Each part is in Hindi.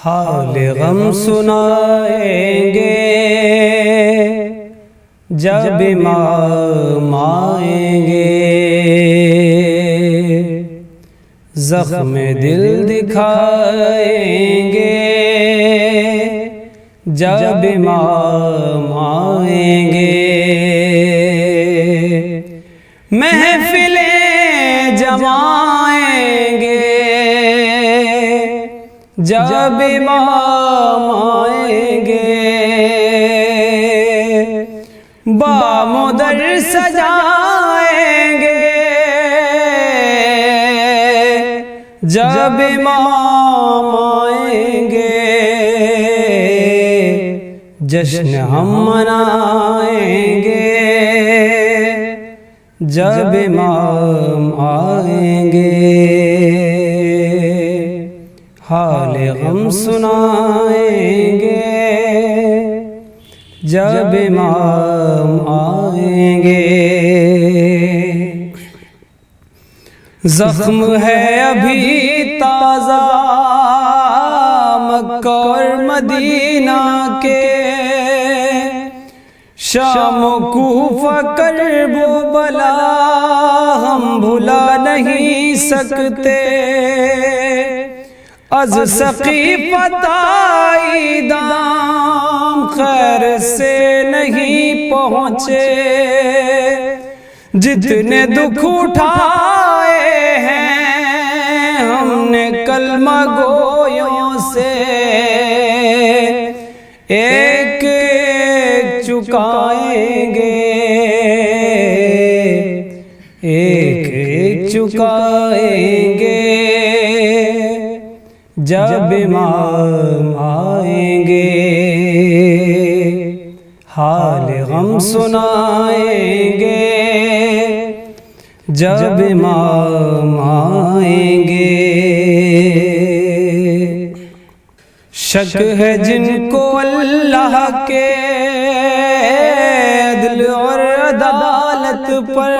हाल गम सुनाएंगे जब इमाम आएंगे, ज़ख्म दिल दिखाएंगे जब इमाम आएंगे। महफिलें जमाएंगे जब इमाम आएंगे, बामुदर सजाएंगे जब इमाम आएंगे। जश्न हम मनाएंगे जब इमाम आएंगे। हाल गम सुनाएंगे जब इमाम आएंगे। ज़ख्म है अभी ताज़ा मक्का और मदीना के, शाम कूफा करबो बला हम भुला नहीं सकते। अज सकीफ़ा दाम खैर से नहीं पहुँचे, जितने दुख उठाए हैं हमने कलमा गोयों से, एक एक चुकाएंगे, एक एक चुकाएंगे जब इमाम आएंगे। हाल गम सुनाएंगे जब इमाम आएंगे। शक है जिनको अल्लाह के अदल और अदालत पर,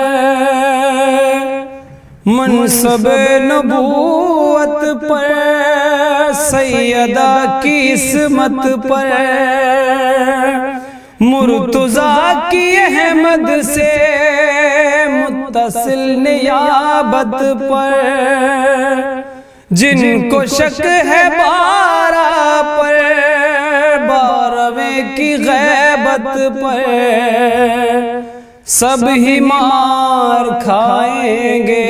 मनसब नबूवत पर, सैयदा की इस्मत पर, मुर्तज़ा की अहमद से मुत्तसिल नियाबत पर, जिनको शक है 12 पर, 12वें की गैबत पर, सब ही मार खाएंगे,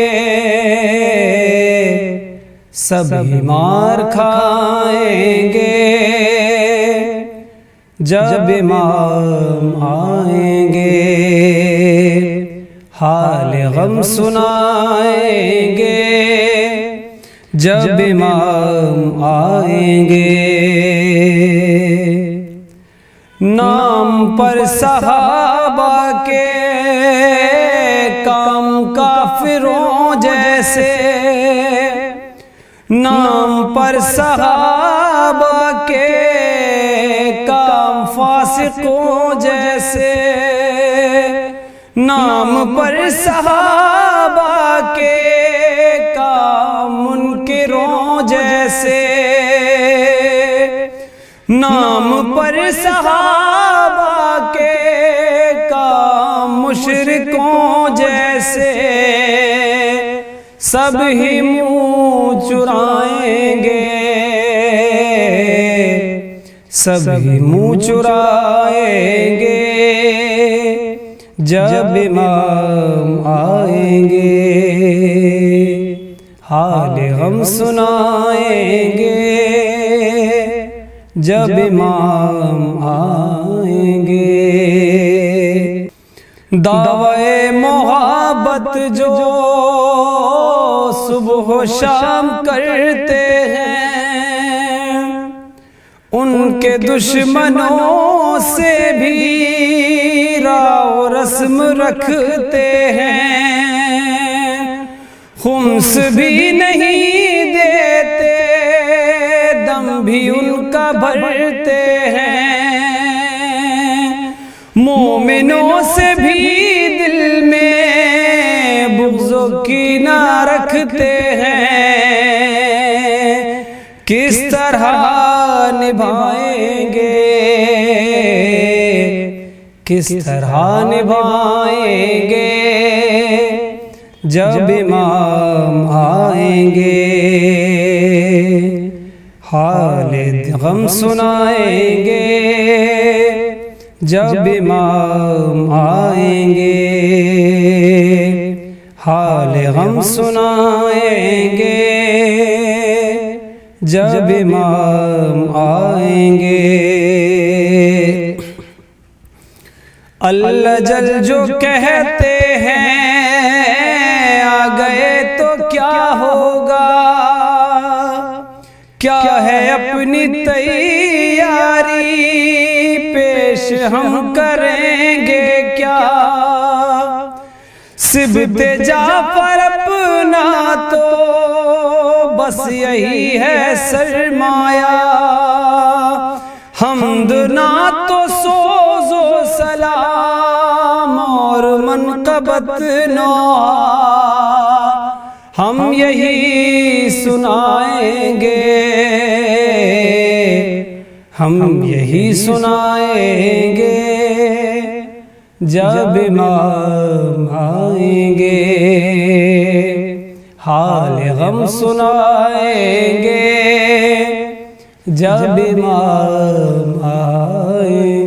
सब ही मार खाएंगे जब इमाम आएंगे। हाल गम सुनाएंगे जब इमाम आएंगे। नाम पर सहाबा के काम काफिरों जैसे, नाम पर सहाबा के काम फासिकों जैसे, नाम पर सहाबा के काम मुनकिरों जैसे, नाम पर सहाबा के काम मुशरिकों जैसे, सब ही मुँह चुराएंगे, सब ही मुँह चुराएंगे जब इमाम आएंगे। हाल गम सुनाएंगे जब इमाम आएंगे। दावे मोहब्बत जो सुबह शाम करते हैं, उनके दुश्मनों से भी राव रस्म रखते हैं, खुम्स भी नहीं देते, दम भी उनका भरते हैं, मोमिनों से भी दिल में बुग़्ज़ो की ना रखते हैं। किस तरह निभाएंगे, किस तरह निभाएंगे जब इमाम आएंगे। हाले गम सुनाएंगे जब इमाम आएंगे, हाले गम सुनाएंगे जब इमाम आएंगे। अल्लाह जल जो कहते हैं आ गए तो क्या होगा, क्या है अपनी तैयारी पेश हम करेंगे क्या। सिबते जाफर अपना तो बस यही है सरमाया, हमद ना तो सोजो सलाम और मनकबत नौहा हम यही सुनाएंगे, हम यही सुनाएंगे जब इमाम आएंगे। हाल गम सुनाएंगे जब इमाम आएंगे।